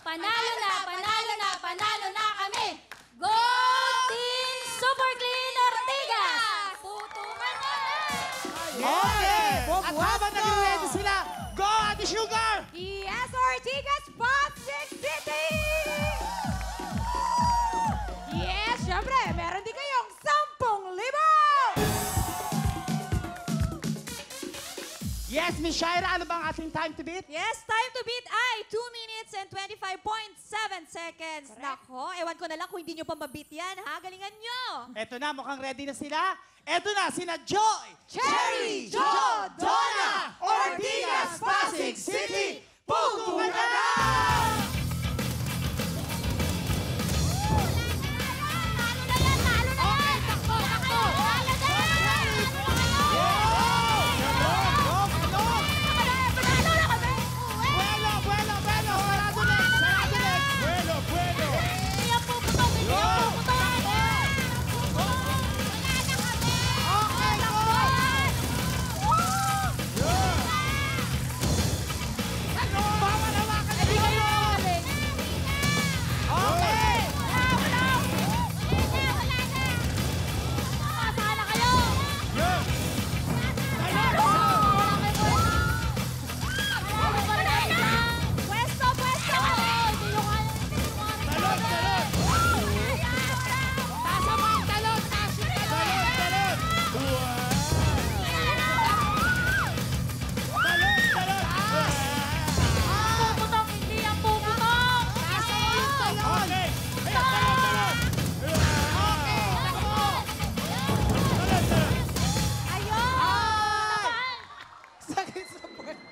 Panalo na, panalo na, panalo na kami! Gold Team Super Clean Ortigas! Putukan na! Okay! At habang nag-ready sila, go Ate Sugar! Yes, Ortigas Pasig City! Yes, syempre, meron din kayong 10,000! Yes, Miss Shaira, ano bang ating time to beat? Yes, time to beat ay 2 minutes and 25.7 seconds. Nako, ewan ko na lang kung hindi nyo pa mabit yan, ha? Galingan nyo! Eto na, mukhang ready na sila. Eto na, sina Joy, Cherry, Jo, Donna, Ortigas, Pasig City, putukan na!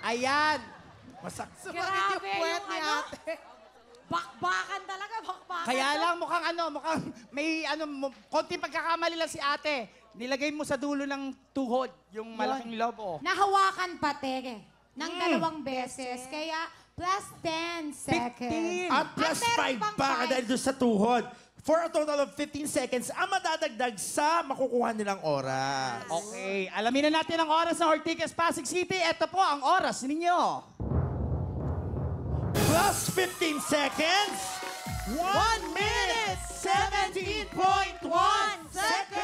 Ayan. Masakit Grabe yung puwet yung ni ano? ate. Bakbakan talaga, bakbakan. Kaya lang mukhang may konting pagkakamali lang si ate. Nilagay mo sa dulo ng tuhod yung malaking lobo. Nahawakan pa, Tere, ng dalawang beses. Kaya, plus 10 seconds. 15. At plus At 5 meron pang pa five. dahil doon sa tuhod. For a total of 15 seconds ang madadagdag sa makukuha nilang oras. Okay, alamin na natin ang oras ng Ortigas Pasig City. Ito po ang oras ninyo. Plus 15 seconds, 1 minute, 17.1 seconds.